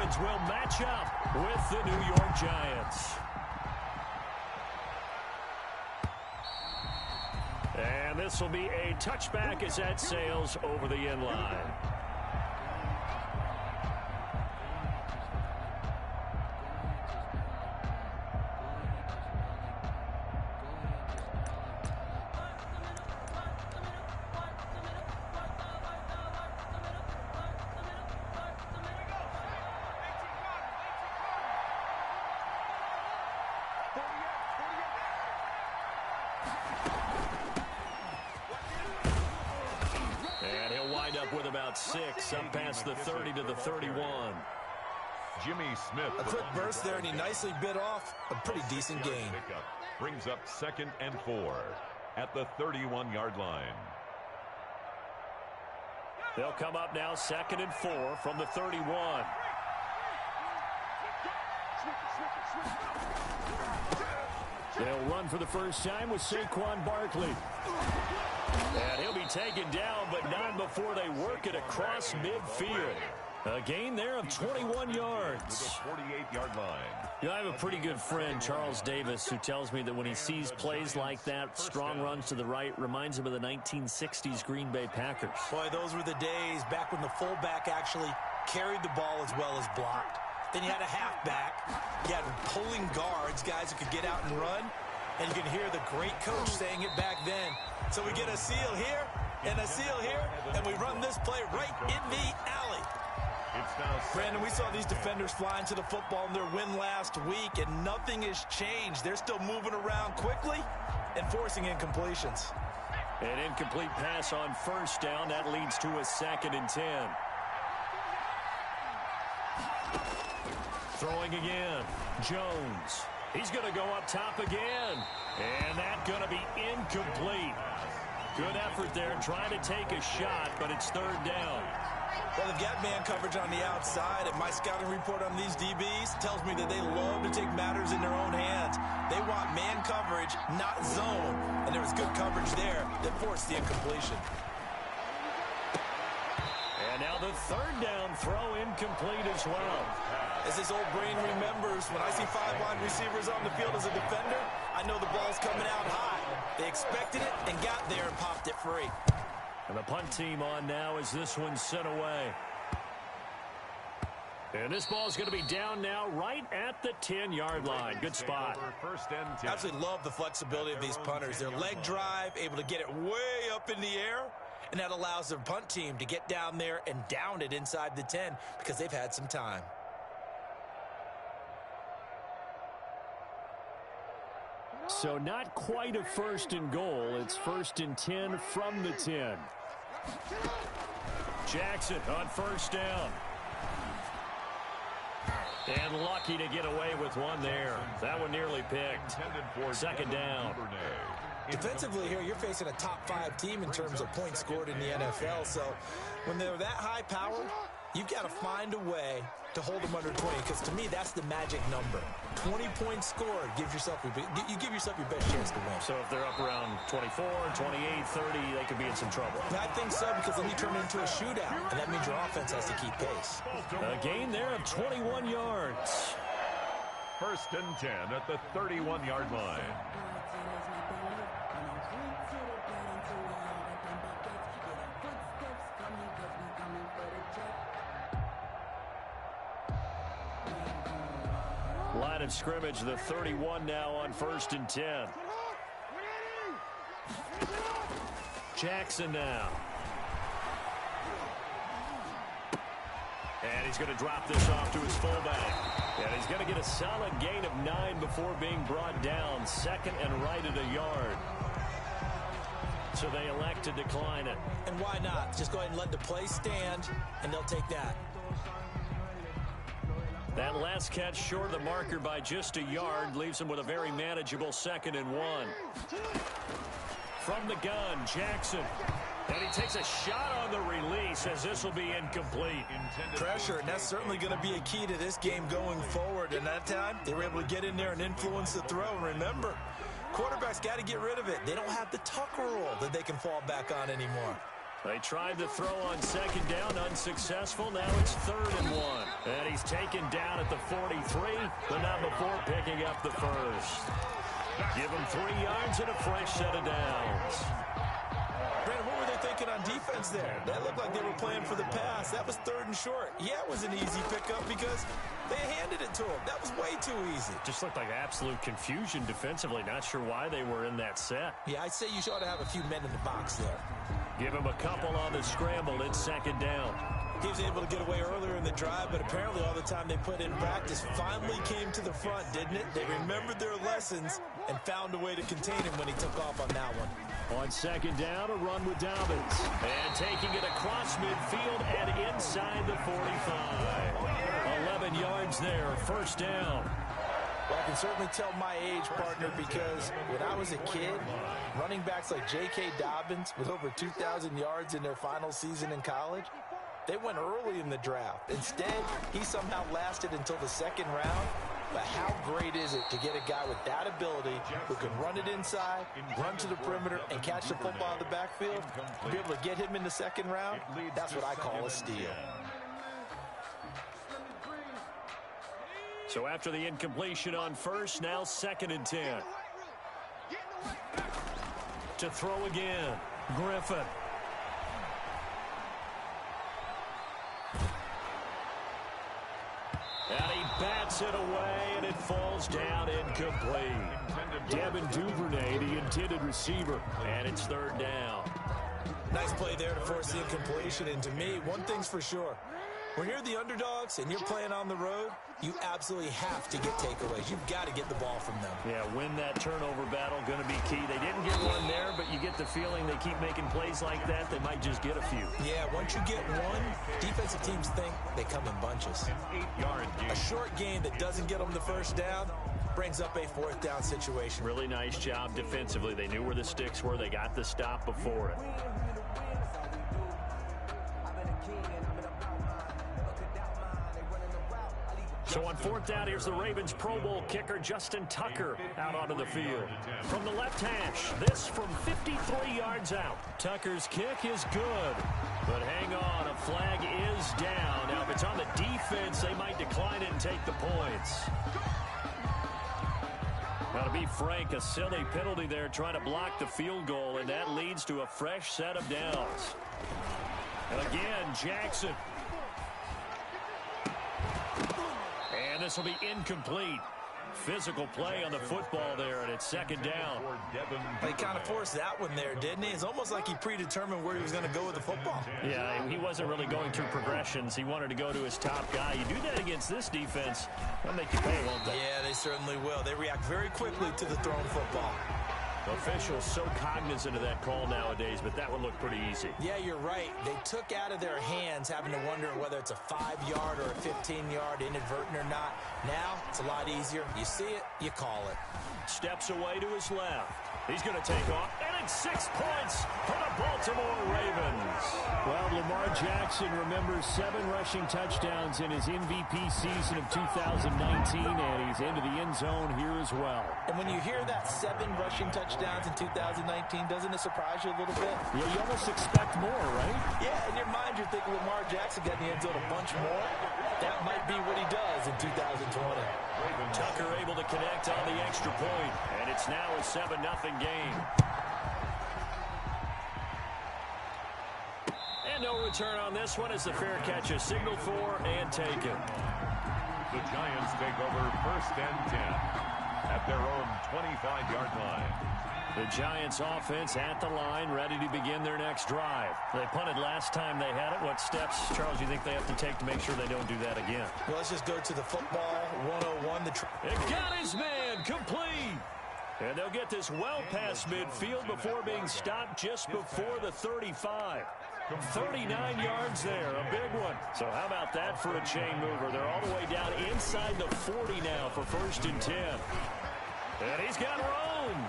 Dolphins will match up with the New York Giants. And this will be a touchback as that sails over the end line. And he'll wind up with about 6, up past the 30 to the 31. Jimmy Smith. A quick burst there, and he nicely bit off a pretty decent gain. Brings up 2nd and 4 at the 31-yard line. They'll come up now 2nd and 4 from the 31. They'll run for the first time with Saquon Barkley. And he'll be taken down, but not before they work it across midfield. A gain there of 21 yards. 48-yard line. You know, I have a pretty good friend, Charles Davis, who tells me that when he sees plays like that, strong runs to the right, reminds him of the 1960s Green Bay Packers. Boy, those were the days back when the fullback actually carried the ball as well as blocked. Then you had a halfback. You had pulling guards, guys who could get out and run. And you can hear the great coach saying it back then. So we get a seal here and a seal here, and we run this play right in the alley. Brandon, we saw these defenders flying to the football in their win last week, and nothing has changed. They're still moving around quickly and forcing incompletions. An incomplete pass on first down. That leads to a 2nd and 10. Throwing again. Jones. He's going to go up top again. And that's going to be incomplete. Good effort there trying to take a shot, but it's 3rd down. Well, they've got man coverage on the outside, and my scouting report on these DBs tells me that they love to take matters in their own hands. They want man coverage, not zone, and there was good coverage there that forced the incompletion. And now the 3rd down throw incomplete as well. As his old brain remembers, when I see 5 wide receivers on the field as a defender, I know the ball's coming out high. They expected it and got there and popped it free. And the punt team on now as this one's sent away. And this ball's going to be down now right at the 10-yard line. Good spot. I absolutely love the flexibility of these punters. Their leg drive, able to get it way up in the air, and that allows their punt team to get down there and down it inside the 10 because they've had some time. So not quite a 1st and goal. It's 1st and 10 from the 10. Jackson on first down. And lucky to get away with one there. That one nearly picked. 2nd down. Defensively here, you're facing a top 5 team in terms of points scored in the NFL. So when they're that high powered, you've got to find a way to hold them under 20, because to me, that's the magic number. 20 points scored gives yourself you give yourself your best chance to win. So if they're up around 24, 28, 30, they could be in some trouble. I think so, because then you turn it into a shootout, and that means your offense has to keep pace. A gain there of 21 yards. 1st and 10 at the 31-yard line. Line of scrimmage, the 31 now on 1st and 10. Jackson now. And he's going to drop this off to his fullback. And he's going to get a solid gain of 9 before being brought down. 2nd and right at a yard. So they elect to decline it. And why not? Just go ahead and let the play stand, and they'll take that. That last catch short of the marker by just a yard leaves him with a very manageable 2nd and 1. From the gun, Jackson. And he takes a shot on the release as this will be incomplete. Pressure, and that's certainly going to be a key to this game going forward. And that time, they were able to get in there and influence the throw. And remember, quarterbacks got to get rid of it. They don't have the Tucker rule that they can fall back on anymore. They tried to throw on second down, unsuccessful. Now it's 3rd and 1. And he's taken down at the 43, but not before picking up the first. Give him 3 yards and a fresh set of downs. Brandon, what were they thinking on defense there? That looked like they were playing for the pass. That was 3rd and short. Yeah, it was an easy pickup because they handed it to him. That was way too easy. Just looked like absolute confusion defensively. Not sure why they were in that set. Yeah, I'd say you ought to have a few men in the box there. Give him a couple on the scramble. It's 2nd down. He was able to get away earlier in the drive, but apparently all the time they put in practice finally came to the front, didn't it? They remembered their lessons and found a way to contain him when he took off on that one. On 2nd down, a run with Dobbins. And taking it across midfield and inside the 45. 11 yards there, 1st down. Well, I can certainly tell my age, partner, because when I was a kid, running backs like J.K. Dobbins with over 2,000 yards in their final season in college, they went early in the draft. Instead, he somehow lasted until the 2nd round. But how great is it to get a guy with that ability who can run it inside, run to the perimeter, and catch the football in the backfield? To be able to get him in the 2nd round, that's what I call a steal. So after the incompletion on first, now 2nd and 10. To throw again, Griffin. And he bats it away, and it falls down incomplete. Devin Duvernay, the intended receiver, and it's 3rd down. Nice play there to force the incompletion, and to me, one thing's for sure. When you're the underdogs and you're playing on the road, you absolutely have to get takeaways. You've got to get the ball from them. Yeah, win that turnover battle, going to be key. They didn't get one there, but you get the feeling they keep making plays like that, they might just get a few. Yeah, once you get one, defensive teams think they come in bunches. A short game that doesn't get them the 1st down brings up a 4th down situation. Really nice job defensively. They knew where the sticks were. They got the stop before it. So on 4th down, here's the Ravens Pro Bowl kicker Justin Tucker out onto the field. From the left hash, this from 53 yards out. Tucker's kick is good. But hang on, a flag is down. Now, if it's on the defense, they might decline it and take the points. Now, to be frank, a silly penalty there trying to block the field goal, and that leads to a fresh set of downs. And again, Jackson. And this will be incomplete. Physical play on the football there, and it's 2nd down. He kind of forced that one there, didn't he? It's almost like he predetermined where he was going to go with the football. Yeah, he wasn't really going through progressions. He wanted to go to his top guy. You do that against this defense, they'll make you pay, won't they? Yeah, they certainly will. They react very quickly to the thrown football. Officials so cognizant of that call nowadays, but that one looked pretty easy. Yeah, you're right. They took out of their hands having to wonder whether it's a 5-yard or a 15-yard inadvertent or not. Now, it's a lot easier. You see it, you call it. Steps away to his left. He's going to take off, and it's 6 points for the Baltimore Ravens. Well, Lamar Jackson remembers 7 rushing touchdowns in his MVP season of 2019, and he's into the end zone here as well. And when you hear that 7 rushing touchdowns in 2019, doesn't it surprise you a little bit? Yeah, you almost expect more, right? Yeah, in your mind, you're thinking Lamar Jackson got in the end zone a bunch more. That might be what he does in 2020. Tucker able to connect on the extra point, and it's now a 7-0 game. And no return on this one as the fair catch is signaled for and taken. The Giants take over 1st and 10 at their own 25-yard line. The Giants offense at the line, ready to begin their next drive. They punted last time they had it. What steps, Charles, you think they have to take to make sure they don't do that again? Well, let's just go to the football 101. It got his man complete. And they'll get this well past midfield before being stopped just before the 35. 39 yards there, a big one. So how about that for a chain mover? They're all the way down inside the 40 now for 1st and 10. And he's got room.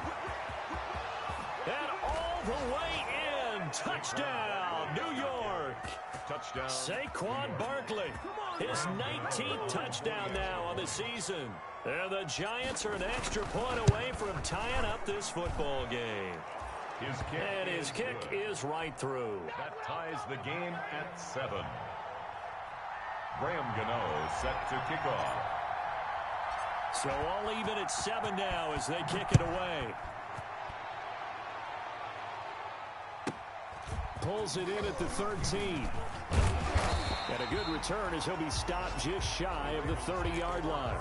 And all the way in. Touchdown, New York. Touchdown. Saquon Barkley, his 19th touchdown now on the season. And the Giants are an extra point away from tying up this football game. And his kick is right through. That ties the game at 7. Graham Gano set to kick off. So all even at 7 now as they kick it away. Pulls it in at the 13. And a good return as he'll be stopped just shy of the 30-yard line.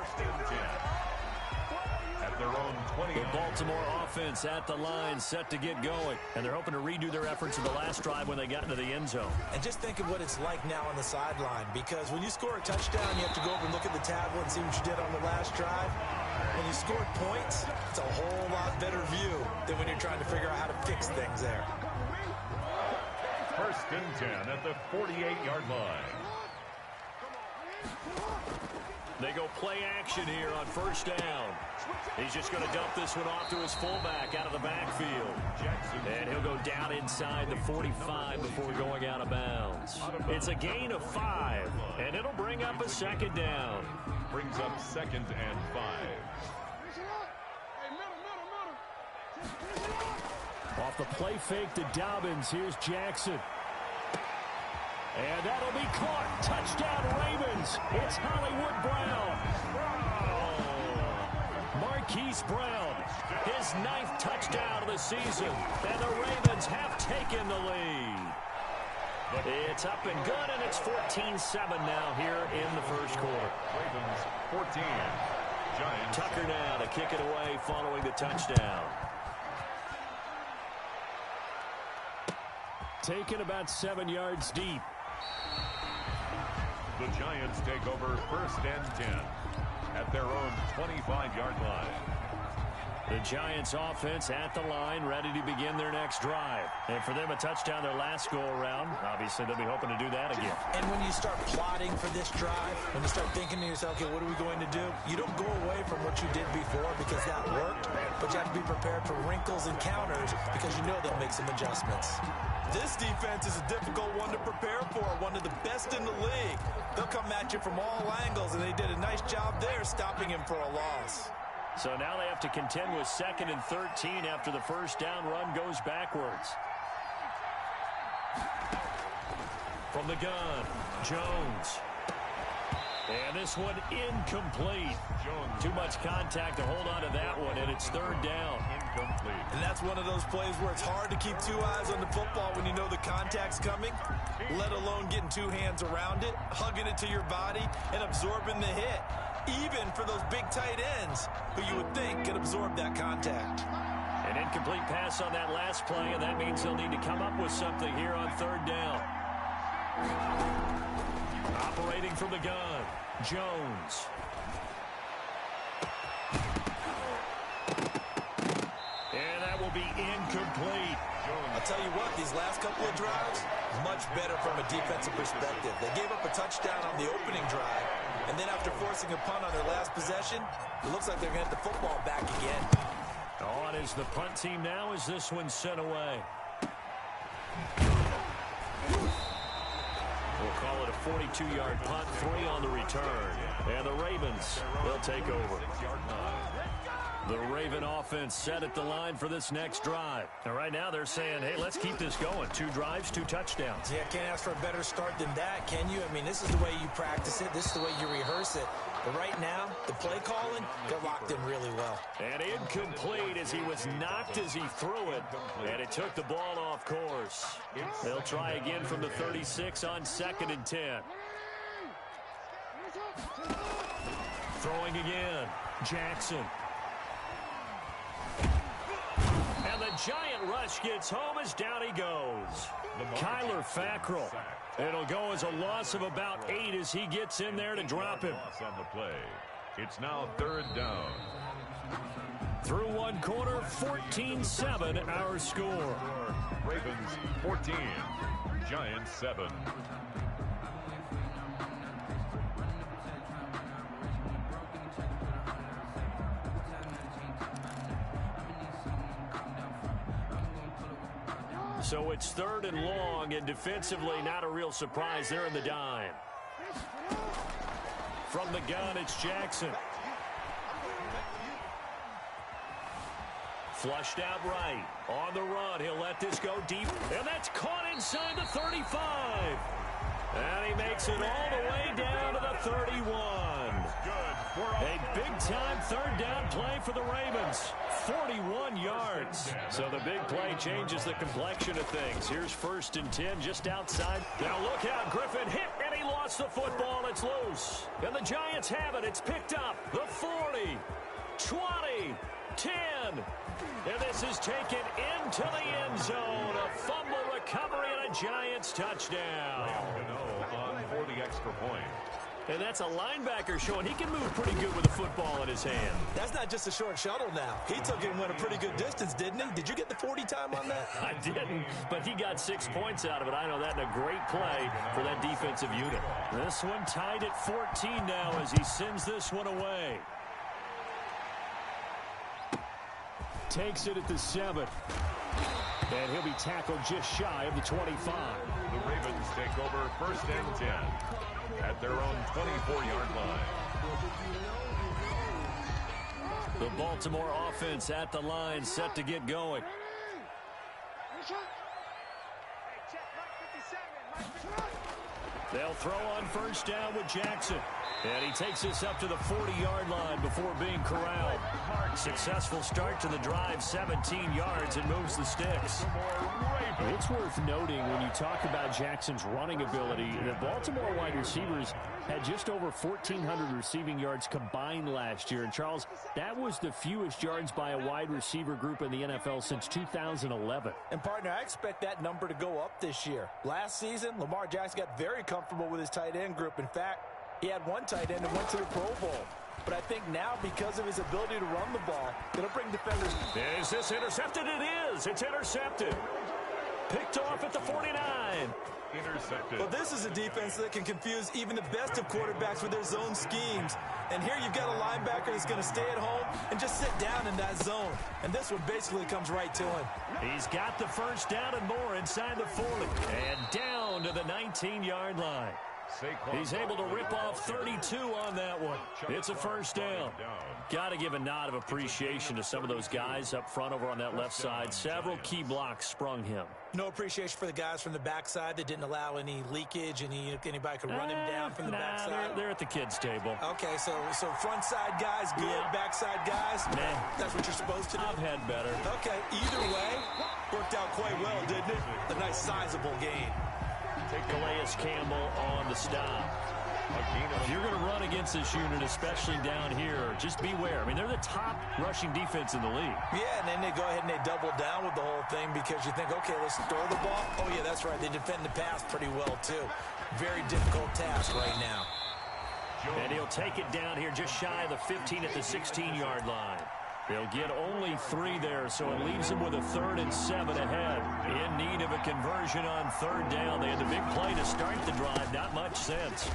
At their own 20. The Baltimore offense at the line set to get going. And they're hoping to redo their efforts in the last drive when they got into the end zone. And just think of what it's like now on the sideline. Because when you score a touchdown, you have to go over and look at the tablet and see what you did on the last drive. When you scored points, it's a whole lot better view than when you're trying to figure out how to fix things there. 1st and 10 at the 48-yard line. They go play action here on 1st down. He's just going to dump this one off to his fullback out of the backfield. And he'll go down inside the 45 before going out of bounds. It's a gain of 5, and it'll bring up a 2nd down. Brings up 2nd and 5. Off the play fake to Dobbins. Here's Jackson. And that'll be caught. Touchdown, Ravens. It's Hollywood Brown. Marquise Brown, his 9th touchdown of the season. And the Ravens have taken the lead. It's up and good, and it's 14-7 now here in the 1st quarter. Ravens 14. Giants. Tucker now to kick it away following the touchdown. Taken about 7 yards deep. The Giants take over 1st and 10 at their own 25-yard line. The Giants offense at the line, ready to begin their next drive. And for them, a touchdown their last go-around. Obviously, they'll be hoping to do that again. And when you start plotting for this drive, when you start thinking to yourself, okay, what are we going to do? You don't go away from what you did before because that worked, but you have to be prepared for wrinkles and counters because you know they'll make some adjustments. This defense is a difficult one to prepare for, one of the best in the league. They'll come at you from all angles, and they did a nice job there stopping him for a loss. So now they have to contend with 2nd and 13 after the 1st down run goes backwards. From the gun, Jones. And this one incomplete. Jones. Too much contact to hold on to that one, and it's 3rd down. Incomplete. And that's one of those plays where it's hard to keep 2 eyes on the football when you know the contact's coming, let alone getting 2 hands around it, hugging it to your body, and absorbing the hit. Even for those big tight ends who you would think could absorb that contact. An incomplete pass on that last play, and that means they'll need to come up with something here on 3rd down. Operating from the gun, Jones. And that will be incomplete. I'll tell you what, these last couple of drives, much better from a defensive perspective. They gave up a touchdown on the opening drive, and then after forcing a punt on their last possession, it looks like they're going to get the football back again. On is the punt team now as this one's sent away. We'll call it a 42-yard punt, 3 on the return. And the Ravens, they'll take over. The Raven offense set at the line for this next drive. And right now they're saying, hey, let's keep this going. 2 drives, 2 touchdowns. Yeah, can't ask for a better start than that, can you? I mean, this is the way you practice it. This is the way you rehearse it. But right now, the play calling got locked in really well. And incomplete as he was knocked as he threw it. And it took the ball off course. They'll try again from the 36 on 2nd and 10. Throwing again, Jackson. And the giant rush gets home as down he goes. Kyler Fackrell. It'll go as a loss of about 8 as he gets in there to drop him. On the play. It's now 3rd down. Through 1 quarter, 14-7 our score. Ravens 14, Giants 7. So it's 3rd and long, and defensively not a real surprise there in the dime. From the gun, it's Jackson. Flushed out right. On the run, he'll let this go deep, and that's caught inside the 35. And he makes it all the way down to the 31. A big-time third down play for the Ravens. 41 yards. So the big play changes the complexion of things. Here's 1st and 10 just outside. Now look out. Griffin hit, and he lost the football. It's loose. And the Giants have it. It's picked up. The 40, 20, 10. And this is taken into the end zone. A fumble recovery and a Giants touchdown. For the extra point. And that's a linebacker showing he can move pretty good with a football in his hand. That's not just a short shuttle now. He took it and went a pretty good distance, didn't he? Did you get the 40 time on that? I didn't, but he got 6 points out of it. I know that, and a great play for that defensive unit. This one tied at 14 now as he sends this one away. Takes it at the 7. And he'll be tackled just shy of the 25. The Ravens take over 1st and 10 at their own 24-yard line. The Baltimore offense at the line, set to get going. They'll throw on 1st down with Jackson. And he takes this up to the 40-yard line before being corralled. Successful start to the drive, 17 yards, and moves the sticks. It's worth noting when you talk about Jackson's running ability, the Baltimore wide receivers had just over 1,400 receiving yards combined last year. And, Charles, that was the fewest yards by a wide receiver group in the NFL since 2011. And, partner, I expect that number to go up this year. Last season, Lamar Jackson got very comfortable with his tight end group. In fact, he had one tight end that went to the Pro Bowl. But I think now, because of his ability to run the ball, it'll bring defenders. Is this intercepted? It is. It's intercepted. Picked off at the 49. Intercepted. Well, this is a defense that can confuse even the best of quarterbacks with their zone schemes. And here you've got a linebacker that's going to stay at home and just sit down in that zone. And this one basically comes right to him. He's got the 1st down and more inside the 40. And down to the 19-yard line. He's able to rip off 32 on that one. It's a 1st down. Got to give a nod of appreciation to some of those guys up front over on that left side. Several key blocks sprung him. No appreciation for the guys from the backside that didn't allow any leakage, and anybody could run him down from the backside. They're at the kids' table. Okay, so front side guys good, backside guys, that's what you're supposed to do? I've had better. Okay, either way, worked out quite well, didn't it? A nice sizable gain. Calais Campbell on the stop. If you're going to run against this unit, especially down here, just beware. I mean, they're the top rushing defense in the league. Yeah, and then they go ahead and they double down with the whole thing because you think, okay, let's throw the ball. Oh, yeah, that's right. They defend the pass pretty well, too. Very difficult task right now. And he'll take it down here just shy of the 15 at the 16-yard line. They'll get only 3 there, so it leaves them with a 3rd and 7 ahead. In need of a conversion on 3rd down. They had the big play to start the drive. Not much sense.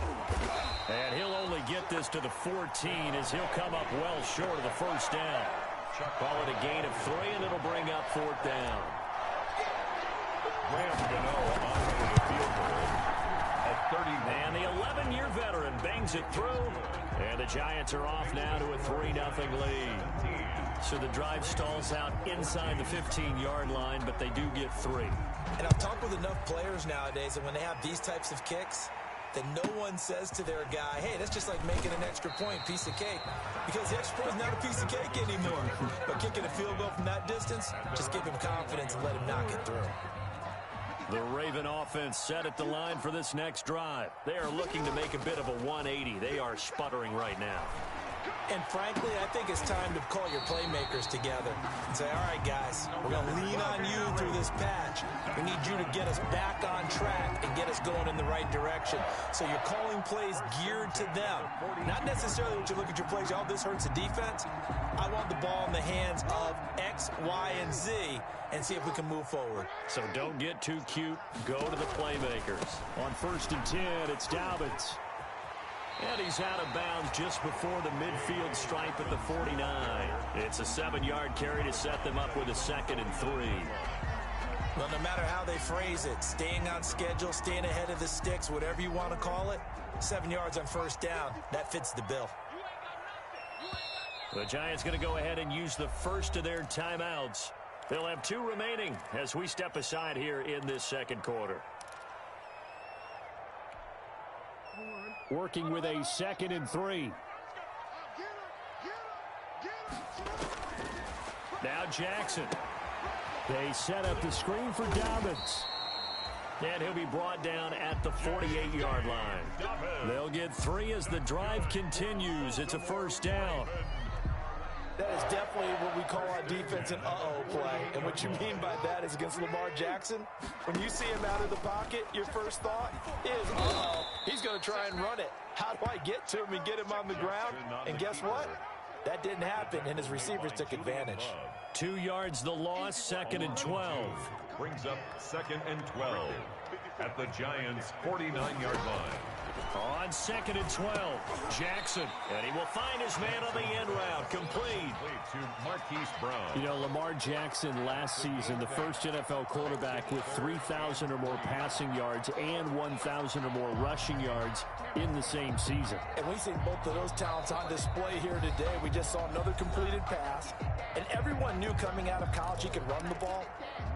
And he'll only get this to the 14 as he'll come up well short of the 1st down. Call it a gain of 3, and it'll bring up 4th down. Graham Gano on the field goal at 30. And the 11-year veteran bangs it through. And the Giants are off now to a 3-0 lead. So the drive stalls out inside the 15-yard line, but they do get 3. And I've talked with enough players nowadays that when they have these types of kicks, that no one says to their guy, hey, that's just like making an extra point, piece of cake. Because the extra point is not a piece of cake anymore. But kicking a field goal from that distance, just give him confidence and let him knock it through. The Raven offense set at the line for this next drive. They are looking to make a bit of a 180. They are sputtering right now. And frankly, I think it's time to call your playmakers together and say, all right, guys, we're going to lean on you through this patch. We need you to get us back on track and get us going in the right direction. So you're calling plays geared to them. Not necessarily when you look at your plays, oh, this hurts the defense. I want the ball in the hands of X, Y, and Z and see if we can move forward. So don't get too cute. Go to the playmakers. On 1st and 10, it's Dobbins. And he's out of bounds just before the midfield stripe at the 49. It's a 7-yard carry to set them up with a 2nd and 3. Well, no matter how they phrase it, staying on schedule, staying ahead of the sticks, whatever you want to call it, 7 yards on 1st down, that fits the bill. The Giants going to go ahead and use the first of their timeouts. They'll have 2 remaining as we step aside here in this second quarter. Working with a 2nd and 3. Now Jackson. They set up the screen for Dobbins. And he'll be brought down at the 48-yard line. They'll get 3 as the drive continues. It's a first down. That is definitely what we call on defense an uh-oh play. And what you mean by that is against Lamar Jackson, when you see him out of the pocket, your first thought is, uh-oh, he's going to try and run it. How do I get to him and get him on the ground? And guess what? That didn't happen, and his receivers took advantage. 2 yards the loss, 2nd and 12. Brings up 2nd and 12 at the Giants' 49-yard line. On 2nd and 12, Jackson. And he will find his man on the end route. Complete. To Marquise Brown. You know, Lamar Jackson last season, the first NFL quarterback with 3,000 or more passing yards and 1,000 or more rushing yards in the same season. And we've seen both of those talents on display here today. We just saw another completed pass. And everyone knew coming out of college he could run the ball.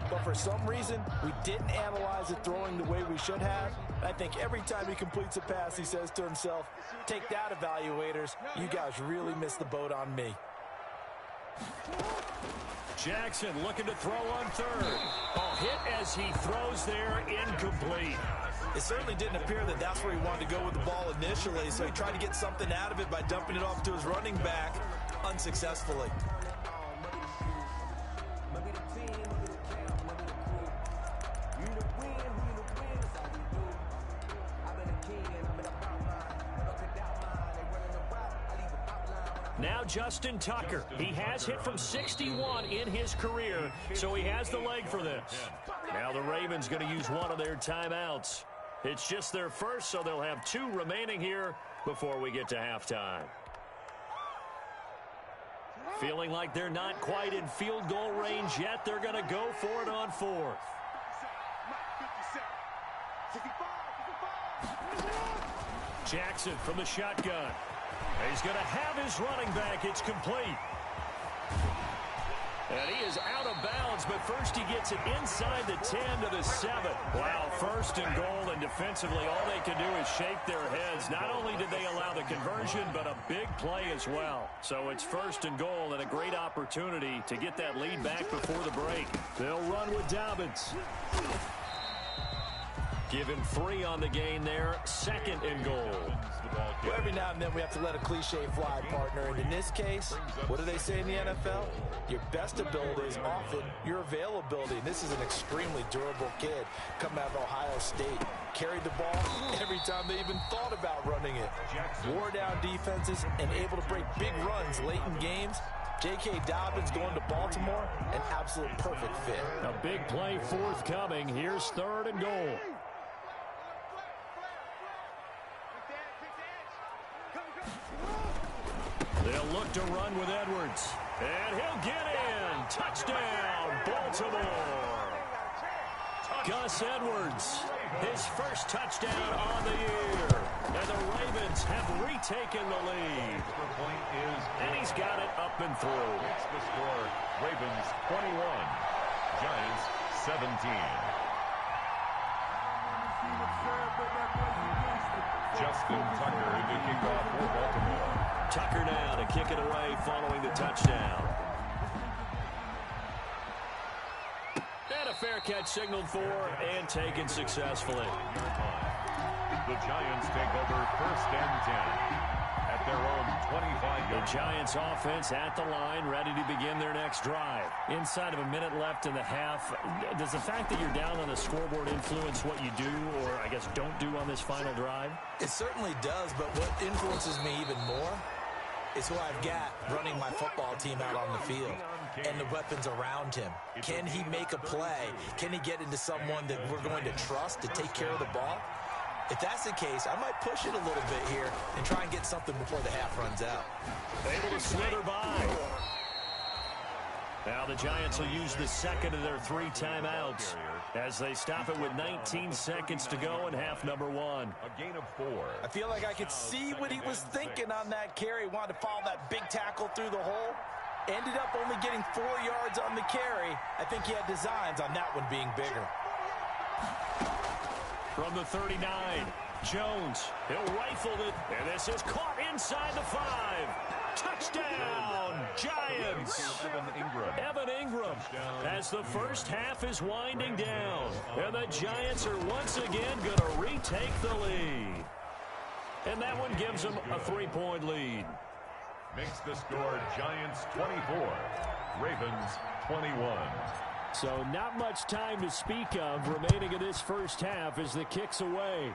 But for some reason, we didn't analyze it throwing the way we should have. I think every time he completes a pass, he says to himself, take that, evaluators. You guys really missed the boat on me. Jackson looking to throw on 3rd. Oh, hit as he throws there, incomplete. It certainly didn't appear that that's where he wanted to go with the ball initially, so he tried to get something out of it by dumping it off to his running back unsuccessfully. Now Justin Tucker. He has hit from 61 in his career, so he has the leg for this. Now the Ravens going to use one of their timeouts. It's just their first, so they'll have 2 remaining here before we get to halftime. Feeling like they're not quite in field goal range yet. They're going to go for it on 4th. Jackson from the shotgun. He's going to have his running back. It's complete. And he is out of bounds, but first he gets it inside the 10 to the 7. Wow, 1st and goal, and defensively all they can do is shake their heads. Not only did they allow the conversion, but a big play as well. So it's 1st and goal and a great opportunity to get that lead back before the break. They'll run with Dobbins. Give him 3 on the gain there, 2nd and goal. Well, every now and then we have to let a cliche fly, partner. And in this case, what do they say in the NFL? Your best ability is often your availability. And this is an extremely durable kid coming out of Ohio State. Carried the ball every time they even thought about running it. Wore down defenses and able to break big runs late in games. J.K. Dobbins going to Baltimore, an absolute perfect fit. A big play forthcoming. Here's 3rd and goal. They'll look to run with Edwards. And he'll get in. Touchdown, Baltimore. Gus Edwards, his first touchdown on the year. And the Ravens have retaken the lead. And he's got it up and through. It's the score. Ravens 21, Giants 17. Justin Tucker to kick off for Baltimore. Tucker now to kick it away following the touchdown. And a fair catch signaled for and taken successfully. The Giants take over 1st and 10 at their own 25-yard. The Giants offense at the line, ready to begin their next drive. Inside of a minute left in the half, does the fact that you're down on the scoreboard influence what you do, or I guess don't do on this final drive? It certainly does, but what influences me even more is who I've got running my football team out on the field and the weapons around him. Can he make a play? Can he get into someone that we're going to trust to take care of the ball? If that's the case, I might push it a little bit here and try and get something before the half runs out. Able to slither by. Now the Giants will use the 2nd of their 3 timeouts. as they stop it with 19 seconds to go in half number one. A gain of 4. I feel like I could see what he was thinking on that carry. Wanted to follow that big tackle through the hole. Ended up only getting 4 yards on the carry. I think he had designs on that one being bigger. From the 39, Jones, he'll rifle it, and this is caught inside the 5. Touchdown, Giants! Evan Ingram, as the first half is winding down, and the Giants are once again going to retake the lead. And that one gives them a 3-point lead. Makes the score Giants 24, Ravens 21. So not much time to speak of remaining in this first half as the kick's away.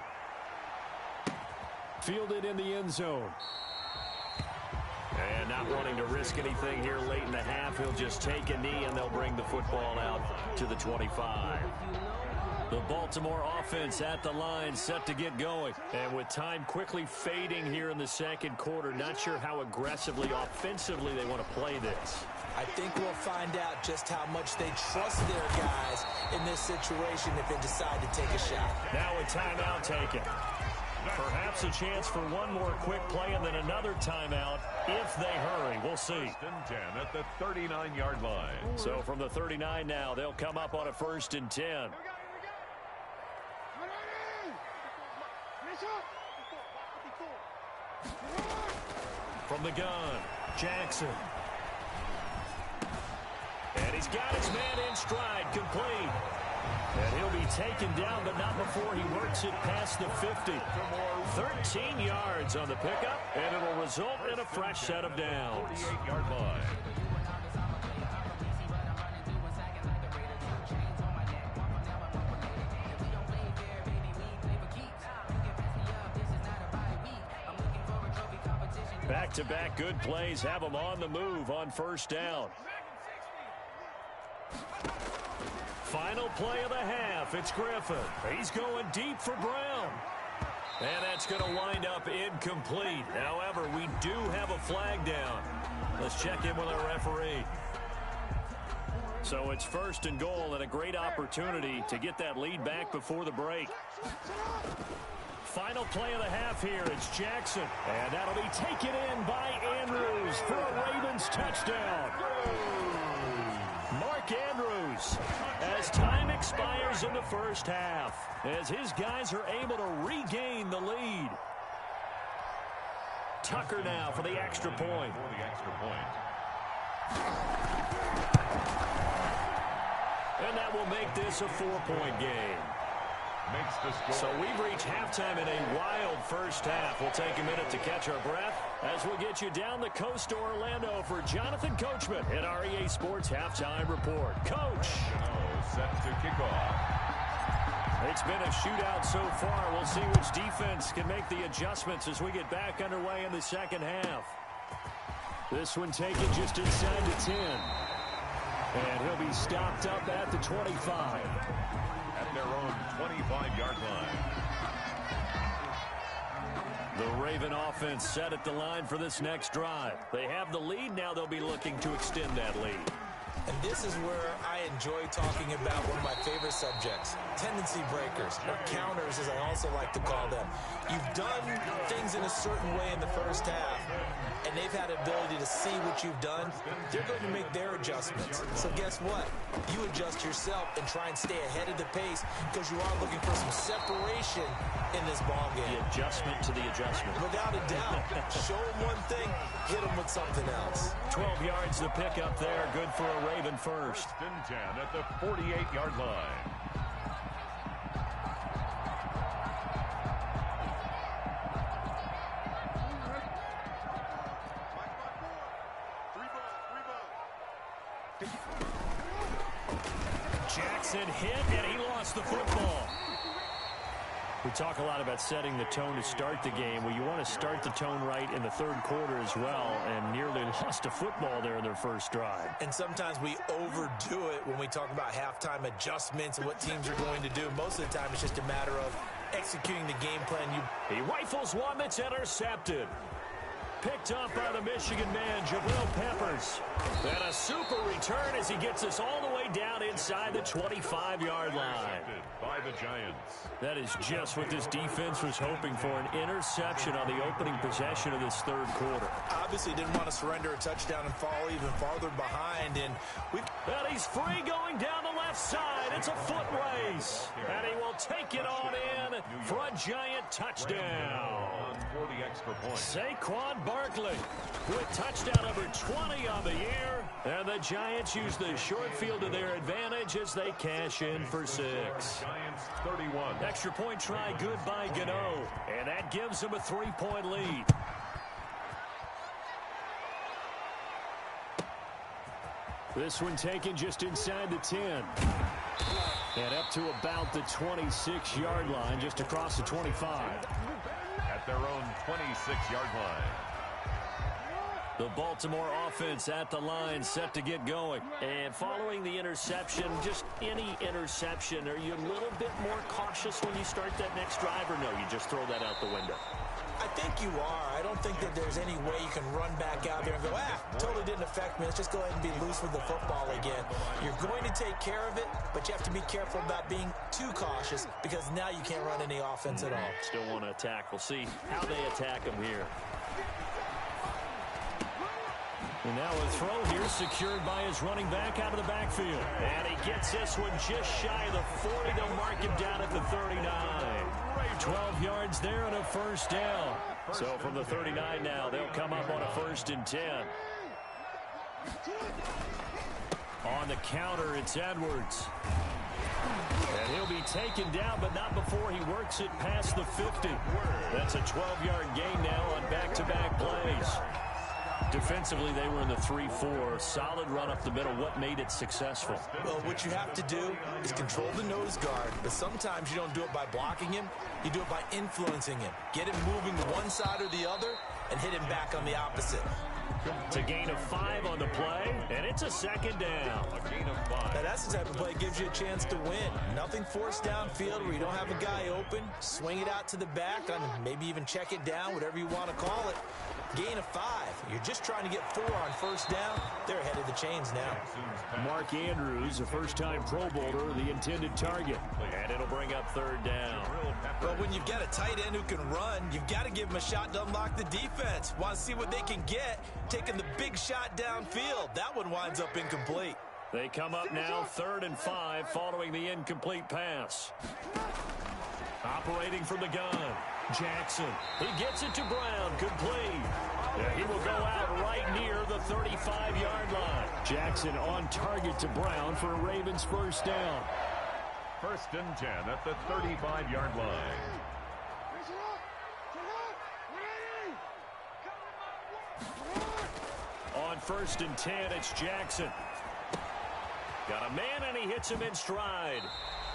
Fielded in the end zone. And not wanting to risk anything here late in the half, he'll just take a knee and they'll bring the football out to the 25. The Baltimore offense at the line set to get going. And with time quickly fading here in the second quarter, not sure how aggressively, offensively they want to play this. I think we'll find out just how much they trust their guys in this situation if they decide to take a shot. Now a timeout taken. Perhaps a chance for one more quick play and then another timeout if they hurry. We'll see. 1st and 10 at the 39-yard line. So from the 39 now, they'll come up on a 1st and 10. From the gun, Jackson. And he's got his man in stride, complete. And he'll be taken down, but not before he works it past the 50. 13 yards on the pickup, and it'll result in a fresh set of downs. 48-yard line. Back-to-back good plays have them on the move on 1st down. Final play of the half. It's Griffin. He's going deep for Brown. And that's going to wind up incomplete. However, we do have a flag down. Let's check in with our referee. So it's 1st and goal and a great opportunity to get that lead back before the break. Final play of the half here. It's Jackson. And that'll be taken in by Andrews for a Ravens touchdown. Mark Andrews, as time expires in the first half, as his guys are able to regain the lead. Tucker now for the extra point. And that will make this a 4-point game. Makes the score. So we've reached halftime in a wild first half. We'll take a minute to catch our breath as we'll get you down the coast to Orlando for Jonathan Coachman at our EA Sports Halftime Report. Coach. Set to kick off. It's been a shootout so far. We'll see which defense can make the adjustments as we get back underway in the second half. This one taken just inside the 10. And he'll be stopped up at the 25. At their own 25-yard line. The Raven offense set at the line for this next drive. They have the lead. Now they'll be looking to extend that lead. And this is where I enjoy talking about one of my favorite subjects, tendency breakers, or counters as I also like to call them. You've done things in a certain way in the first half, and they've had the ability to see what you've done. They're going to make their adjustments. So guess what? You adjust yourself and try and stay ahead of the pace because you are looking for some separation in this ballgame. The adjustment to the adjustment. Without a doubt. Show them one thing, hit them with something else. 12 yards to pick up there. Good for a Raven first. 1st and 10 at the 48-yard line. Jackson hit, and he lost the football. We talk a lot about setting the tone to start the game. Well, you want to start the tone right in the third quarter as well, and nearly lost a football there in their first drive. And sometimes we overdo it when we talk about halftime adjustments and what teams are going to do. Most of the time, it's just a matter of executing the game plan. He rifles one that's intercepted. picked up by the Michigan man, Jabril Peppers. And a super return as he gets us all the way down inside the 25-yard line. By the Giants. That is just what this defense was hoping for, an interception on the opening possession of this third quarter. Obviously didn't want to surrender a touchdown and fall even farther behind. And he's free going down the left side. It's a foot race. And he will take it on in for a Giant touchdown. For the extra point. Saquon Barkley with touchdown number 20 on the year. And the Giants use the short field to their advantage as they cash in for 6. Giants 31. Extra point try good by Gano. And that gives them a 3-point lead. This one taken just inside the 10. And up to about the 26-yard line, just across the 25. At their own 26-yard line. The Baltimore offense at the line, set to get going. And following the interception, just any interception, are you a little bit more cautious when you start that next drive, or no, you just throw that out the window? I think you are. I don't think that there's any way you can run back out there and go, totally didn't affect me. Let's just go ahead and be loose with the football again. You're going to take care of it, but you have to be careful about being too cautious because now you can't run any offense at all. Still want to attack. We'll see how they attack them here. And now a throw here secured by his running back out of the backfield. And he gets this one just shy of the 40. They'll mark him down at the 39. 12 yards there and a first down. So from the 39 now, they'll come up on a 1st and 10. On the counter, it's Edwards. And he'll be taken down, but not before he works it past the 50. That's a 12-yard gain now on back-to-back plays. Defensively, they were in the 3-4. Solid run up the middle. What made it successful? Well, what you have to do is control the nose guard. But sometimes you don't do it by blocking him. You do it by influencing him. Get him moving to one side or the other and hit him back on the opposite. It's a gain of 5 on the play, and it's a 2nd down. A gain of 5. Now, that's the type of play that gives you a chance to win. Nothing forced downfield where you don't have a guy open. Swing it out to the back, maybe even check it down, whatever you want to call it. Gain of 5. You're just trying to get 4 on first down. They're ahead of the chains now. Mark Andrews, a first-time Pro Bowler, the intended target. And it'll bring up 3rd down. But when you've got a tight end who can run, you've got to give him a shot to unlock the defense. Want to see what they can get, taking the big shot downfield. That one winds up incomplete. They come up now 3rd and 5 following the incomplete pass. Operating from the gun, Jackson. He gets it to Brown, complete. He will go out right near the 35-yard line. Jackson on target to Brown for a Ravens first down. 1st and 10 at the 35-yard line. On 1st and 10, it's Jackson. Got a man, and he hits him in stride.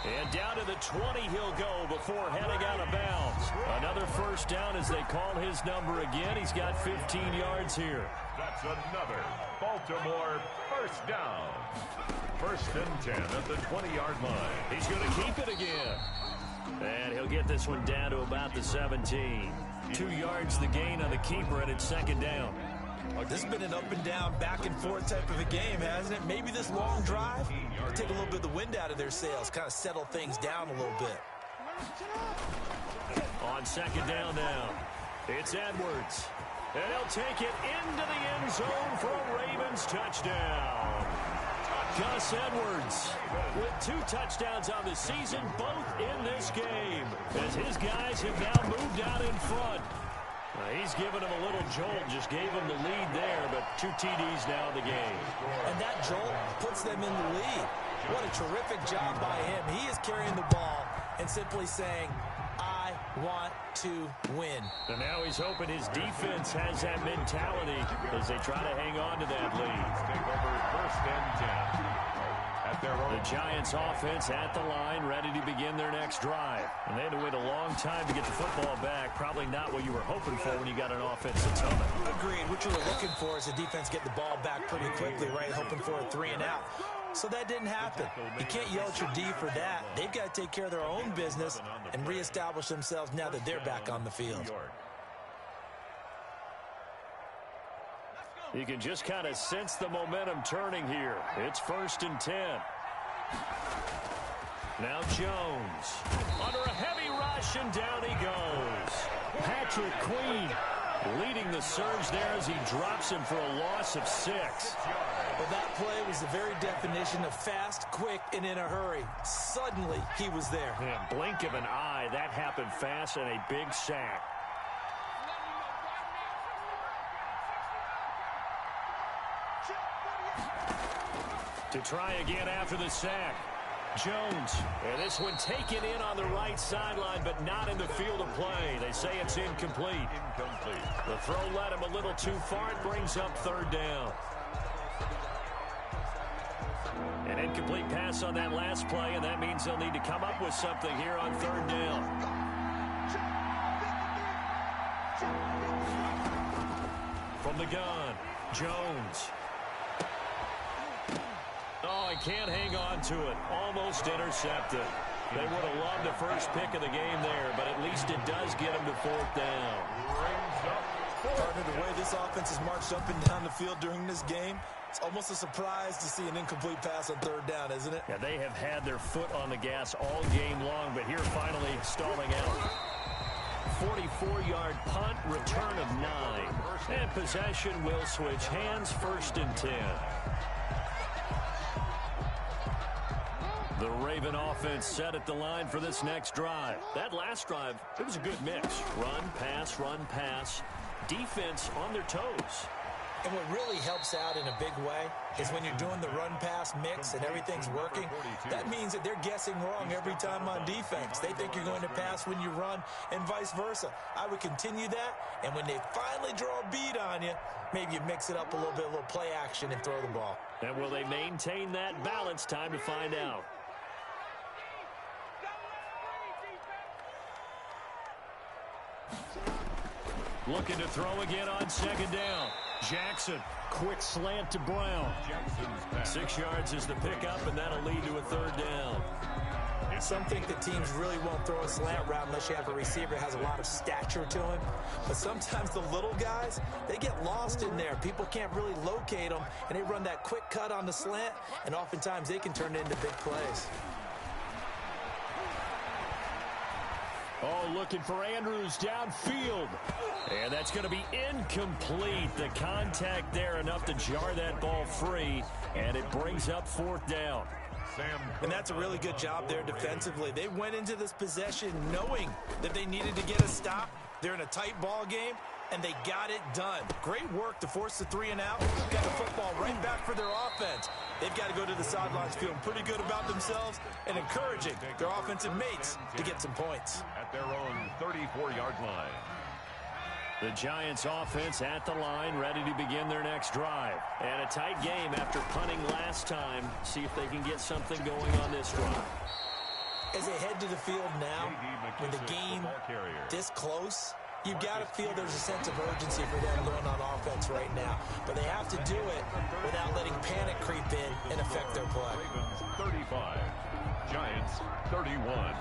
And down to the 20 he'll go before heading out of bounds. Another first down as they call his number again. He's got 15 yards here. That's another Baltimore first down. 1st and 10 at the 20-yard line. He's going to keep it again. And he'll get this one down to about the 17. 2 yards the gain on the keeper, and it's 2nd down. This has been an up and down, back and forth type of a game, hasn't it? Maybe this long drive will take a little bit of the wind out of their sails, kind of settle things down a little bit. On 2nd down now, it's Edwards. And he'll take it into the end zone for a Ravens touchdown. Gus Edwards with 2 touchdowns on the season, both in this game, as his guys have now moved out in front. He's given him a little jolt, just gave him the lead there, but 2 TDs now in the game. And that jolt puts them in the lead. What a terrific job by him. He is carrying the ball and simply saying, I want to win. And now he's hoping his defense has that mentality as they try to hang on to that lead. Take over 1st and 10. The Giants offense at the line, ready to begin their next drive. And they had to wait a long time to get the football back. Probably not what you were hoping for when you got an offense that's humming. Agreed. What you were looking for is the defense get the ball back pretty quickly, right? Hoping for a 3 and out. So that didn't happen. You can't yell at your D for that. They've got to take care of their own business and reestablish themselves now that they're back on the field. You can just kind of sense the momentum turning here. It's 1st and 10. Now Jones. Under a heavy rush, and down he goes. Patrick Queen leading the surge there as he drops him for a loss of 6. Well, that play was the very definition of fast, quick, and in a hurry. Suddenly, he was there. Yeah, blink of an eye, that happened fast, and a big sack. To try again after the sack. Jones. And this one taken in on the right sideline, but not in the field of play. They say it's incomplete. The throw led him a little too far. It brings up 3rd down. An incomplete pass on that last play, and that means they'll need to come up with something here on 3rd down. From the gun, Jones. Oh, he can't hang on to it. Almost intercepted. They would have loved the first pick of the game there, but at least it does get him to 4th down. Partner, the way this offense has marched up and down the field during this game, it's almost a surprise to see an incomplete pass on 3rd down, isn't it? Yeah, they have had their foot on the gas all game long, but here finally stalling out. 44-yard punt, return of 9. And possession will switch hands, 1st and 10. The Raven offense set at the line for this next drive. That last drive, it was a good mix. Run, pass, defense on their toes. And what really helps out in a big way is when you're doing the run-pass mix and everything's working, that means that they're guessing wrong every time on defense. They think you're going to pass when you run and vice versa. I would continue that, and when they finally draw a beat on you, maybe you mix it up a little bit, a little play action, and throw the ball. And will they maintain that balance? Time to find out. Looking to throw again on 2nd down. Jackson, quick slant to Brown. 6 yards is the pickup, and that'll lead to a 3rd down. Some think that teams really won't throw a slant route unless you have a receiver that has a lot of stature to him. But sometimes the little guys, they get lost in there. People can't really locate them, and they run that quick cut on the slant, and oftentimes they can turn it into big plays. Oh, looking for Andrews downfield. And that's going to be incomplete. The contact there enough to jar that ball free, and it brings up 4th down. And that's a really good job there defensively. They went into this possession knowing that they needed to get a stop. They're in a tight ball game, and they got it done. Great work to force the 3 and out. Got the football right back for their offense. They've got to go to the sidelines feeling pretty good about themselves and encouraging their offensive mates to get some points. At their own 34-yard line. The Giants offense at the line, ready to begin their next drive. And a tight game after punting last time. See if they can get something going on this drive. As they head to the field now, with the game this close, you've got to feel there's a sense of urgency for them going on offense right now. But they have to do it without letting panic creep in and affect their play. Ravens 35, Giants 31.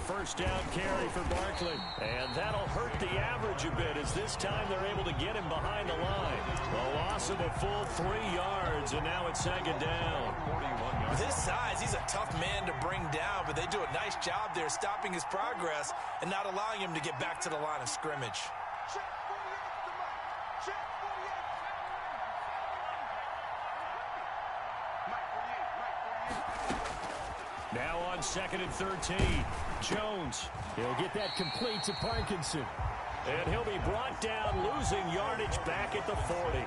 First down carry for Barkley. And that'll hurt the average a bit as this time they're able to get him behind the line. A loss of a full 3 yards, and now it's 2nd down. With his size, he's a tough man to bring down, but they do a nice job there stopping his progress and not allowing him to get back to the line of scrimmage. Now on 2nd and 13. Jones. He'll get that complete to Parkinson. And he'll be brought down, losing yardage back at the 40.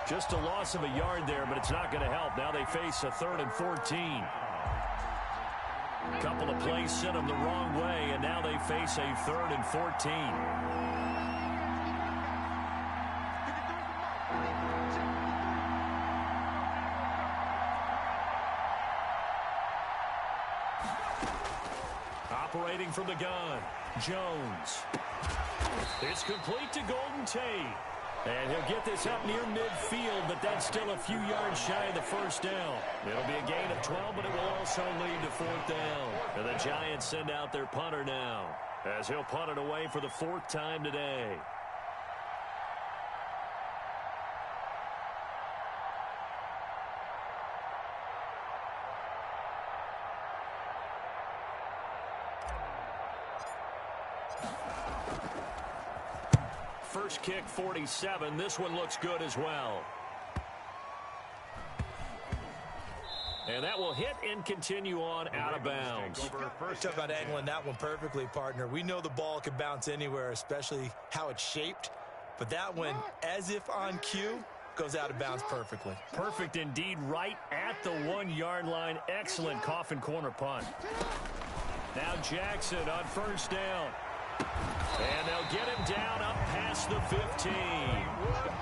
Just a loss of a yard there, but it's not going to help. Now they face a 3rd and 14. A couple of plays sent them the wrong way, and now they face a 3rd and 14. Operating from the gun, Jones. It's complete to Golden Tate. And he'll get this up near midfield, but that's still a few yards shy of the first down. It'll be a gain of 12, but it will also lead to fourth down. And the Giants send out their punter now, as he'll punt it away for the fourth time today. First kick, 47. This one looks good as well. And that will hit and continue on out of bounds. Talk about angling that one perfectly, partner. We know the ball can bounce anywhere, especially how it's shaped. But that one, as if on cue, goes out of bounds perfectly. Perfect indeed, right at the 1-yard line. Excellent coffin corner punt. Now Jackson on first down. And they'll get him down up past the 15.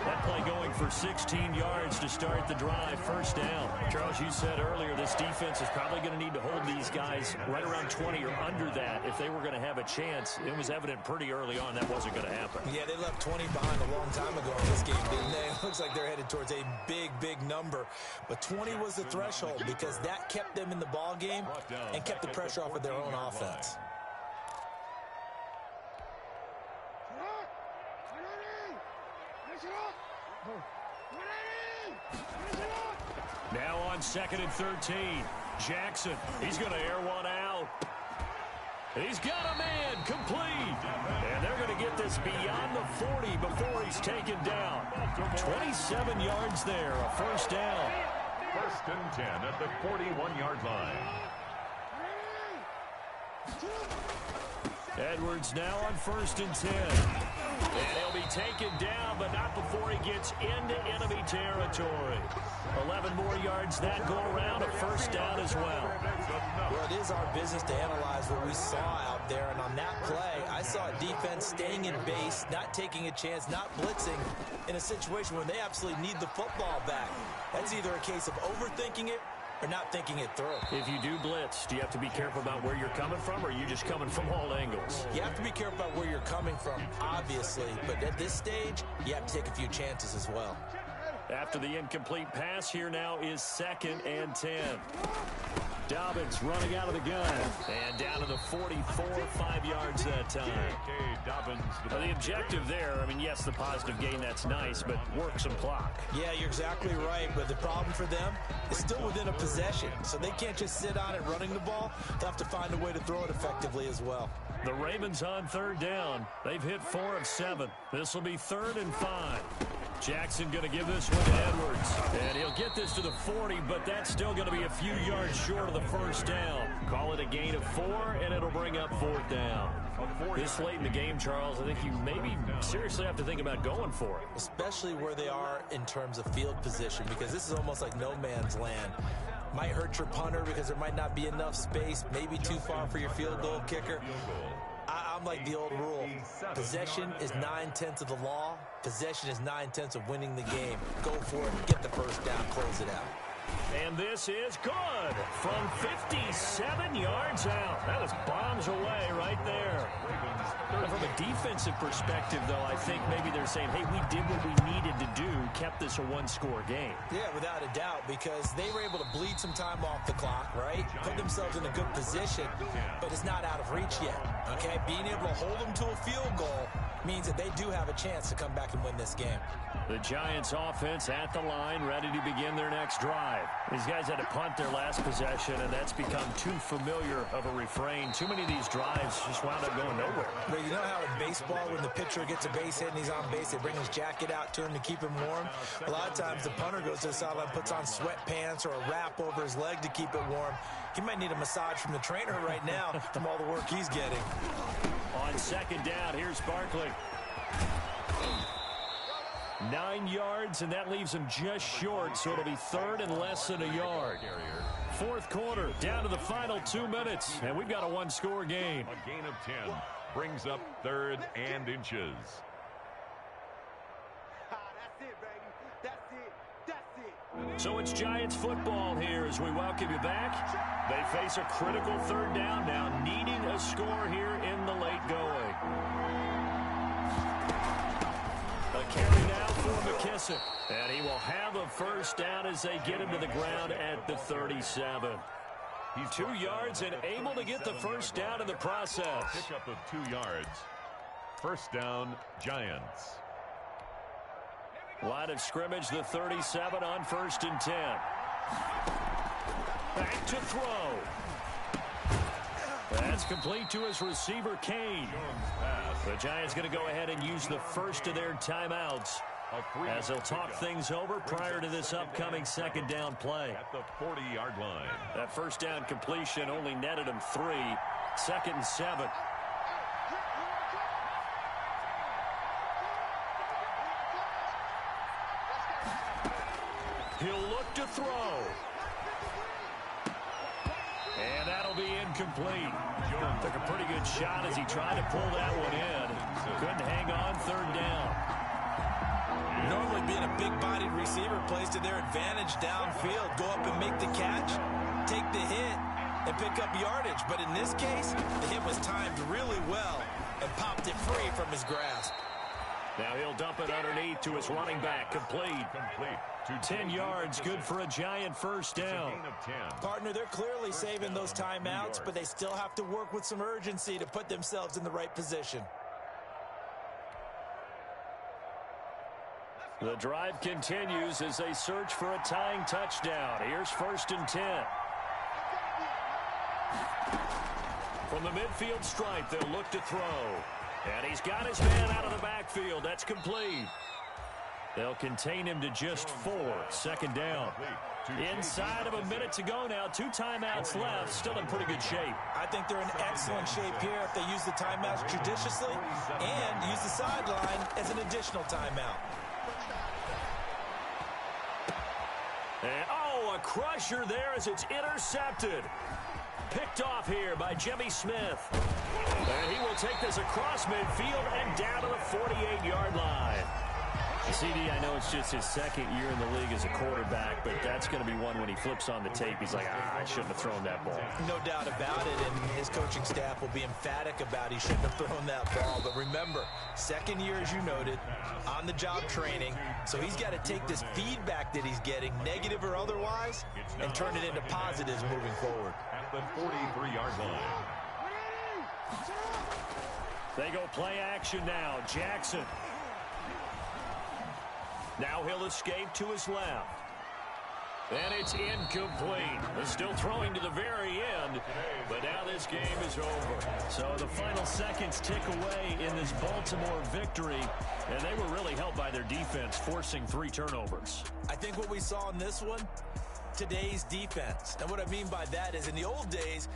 That play going for 16 yards to start the drive. First down. Charles, you said earlier this defense is probably going to need to hold these guys right around 20 or under that if they were going to have a chance. It was evident pretty early on that wasn't going to happen. Yeah, they left 20 behind a long time ago in this game, didn't they? It looks like they're headed towards a big, big number. But 20 was the threshold because that kept them in the ball game and kept the pressure off of their own offense. Now on 2nd and 13. Jackson, he's going to air one out. He's got a man, complete. And they're going to get this beyond the 40 before he's taken down. 27 yards there, a first down. 1st and 10 at the 41-yard line. Edwards now on 1st and 10. And he'll be taken down, but not before he gets into enemy territory. 11 more yards that go around, a first down as well. Well, it is our business to analyze what we saw out there, and on that play, I saw a defense staying in base, not taking a chance, not blitzing in a situation where they absolutely need the football back. That's either a case of overthinking it or not thinking it through. If you do blitz, do you have to be careful about where you're coming from, or are you just coming from all angles? You have to be careful about where you're coming from, obviously, but at this stage, you have to take a few chances as well. After the incomplete pass, here now is 2nd and 10. Dobbins running out of the gun. And down to the 44, 5 yards that time. The objective there, I mean, yes, the positive gain, that's nice, but work some clock. Yeah, you're exactly right, but the problem for them is still within a possession, so they can't just sit on it running the ball. They'll have to find a way to throw it effectively as well. The Ravens on 3rd down. They've hit 4 of 7. This will be 3rd and 5. Jackson going to give this one to Edwards. And he'll get this to the 40, but that's still going to be a few yards short of the first down. Call it a gain of 4, and it'll bring up 4th down. This late in the game, Charles, I think you maybe seriously have to think about going for it. Especially where they are in terms of field position, because this is almost like no man's land. Might hurt your punter because there might not be enough space, maybe too far for your field goal kicker. I'm like the old rule. Possession is 9/10 of the law. Possession is 9/10 of winning the game. Go for it, get the first down, close it out. And this is good from 57 yards out. That was bombs away right there. From a defensive perspective, though, I think maybe they're saying, hey, we did what we needed to do, kept this a one-score game. Yeah, without a doubt, because they were able to bleed some time off the clock, right? Put themselves in a good position, but it's not out of reach yet, okay? Being able to hold them to a field goal means that they do have a chance to come back and win this game. The Giants offense at the line, ready to begin their next drive. These guys had to punt their last possession, and that's become too familiar of a refrain. Too many of these drives just wound up going nowhere. But you know how in baseball, when the pitcher gets a base hit and he's on base, they bring his jacket out to him to keep him warm? A lot of times the punter goes to the sideline, puts on sweatpants or a wrap over his leg to keep it warm. He might need a massage from the trainer right now from all the work he's getting. On 2nd down, here's Barkley. 9 yards, and that leaves him just short, so it'll be 3rd and less than a yard. 4th quarter, down to the final 2 minutes, and we've got a one-score game. A gain of 10 brings up 3rd and inches. That's it, baby. That's it. That's it. So it's Giants football here as we welcome you back. They face a critical 3rd down now, needing a score here in the late going. McKissick. And he will have a first down as they get him to the ground at the 37. He's 2 yards and able to get the first down in the process. Pickup of 2 yards. First down, Giants. Line of scrimmage, the 37 on 1st and 10. Back to throw. That's complete to his receiver, Kane. The Giants going to go ahead and use the first of their timeouts as they'll talk things over prior to this upcoming second down play. At the 40-yard line. That first down completion only netted him 3. 2nd and 7. He'll look to throw. And that'll be incomplete. Took a pretty good shot as he tried to pull that one in. Couldn't hang on 3rd down. Normally being a big-bodied receiver plays to their advantage downfield. Go up and make the catch, take the hit, and pick up yardage. But in this case, the hit was timed really well and popped it free from his grasp. Now he'll dump it underneath to his running back. Complete. 10 yards, good for a Giant first down. Partner, they're clearly saving those timeouts, but they still have to work with some urgency to put themselves in the right position. The drive continues as they search for a tying touchdown. Here's 1st and 10. From the midfield stripe, they'll look to throw. And he's got his man out of the backfield. That's complete. They'll contain him to just 4. 2nd down. Inside of a minute to go now. 2 timeouts left. Still in pretty good shape. I think they're in excellent shape here if they use the timeouts judiciously and use the sideline as an additional timeout. And, oh, a crusher there as it's intercepted. Picked off here by Jimmy Smith. And he will take this across midfield and down to the 48-yard line. CD, I know it's just his 2nd year in the league as a quarterback, but that's going to be one when he flips on the tape. He's like, I shouldn't have thrown that ball. No doubt about it, and his coaching staff will be emphatic about he shouldn't have thrown that ball. But remember, 2nd year, as you noted, on-the-job training, so he's got to take this feedback that he's getting, negative or otherwise, and turn it into positives moving forward. At the 43-yard line. They go play action now. Jackson. Now he'll escape to his left. And it's incomplete. They're still throwing to the very end, but now this game is over. So the final seconds tick away in this Baltimore victory, and they were really helped by their defense, forcing 3 turnovers. I think what we saw in this one, today's defense. And what I mean by that is in the old days,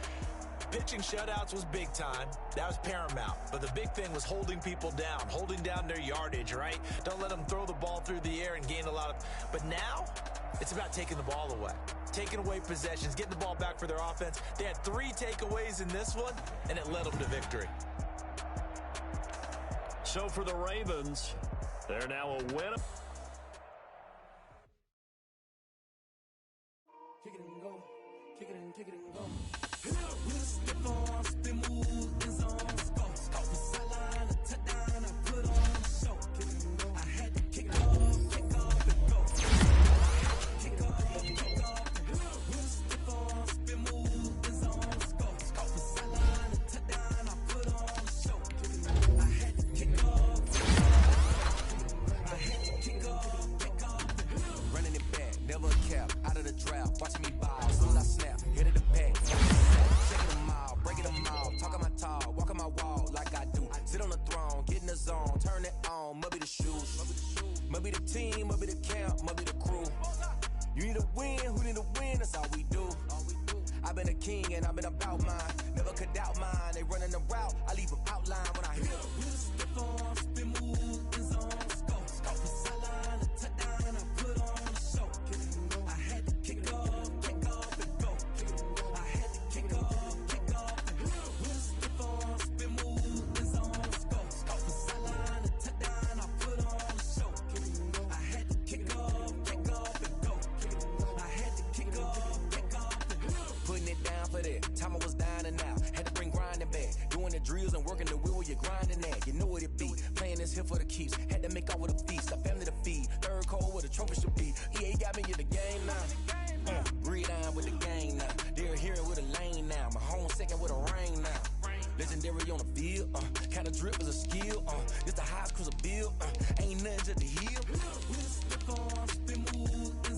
pitching shutouts was big time. That was paramount. But the big thing was holding people down, holding down their yardage, right? Don't let them throw the ball through the air and gain a lot of... But now, it's about taking the ball away. Taking away possessions, getting the ball back for their offense. They had 3 takeaways in this one, and it led them to victory. So for the Ravens, they're now a win. Kick it and go. Kick it and go. Step on, spin, move, in zone, go. Off the sideline, a touchdown, I put on a show. Kick it and go. I had to kick off and go. Kick off and go. Step on, spin, move, in zone, go. Off the sideline, a touchdown, I put on a show. I had to kick off. Running it back, never a cap, out of the draft, watching me ball, as soon as I snap, hit it the back, shaking them all, breaking them all, talking my talk, walking my wall like I do, sit on the throne, get in the zone, turn it on, must be the shoes, must be the team, must be the camp, must be the crew, you need a win, who need a win, that's all we do, I've been a king and I've been about mine, never could doubt mine, they running the route, I leave them outline when I hit them. Step on, spin, move, in zone, go. Off the sideline, a touchdown, I put on a show. I had to kick off and go. I had to kick off and go. Step on, spin, move, in zone, go. Off the sideline, a touchdown, I put on a show. I had to kick off and go. I had to kick off and go. Putting it down for that, time I was down and out, had to bring grinding back, doing the drills and working the wheel where you're grinding at, you know what it be, playing is here for the keeps. Had to make off with a feast, a family to feed. Third cold where the trophy should be. EA got me in the game now. Read on with the gang now. They're hearing with a lane now. My home second with a rain now. Legendary on the field. Kind of drip is a skill. This the highest cruiser bill. Ain't nothing to the hill. We'll slip on, spin move.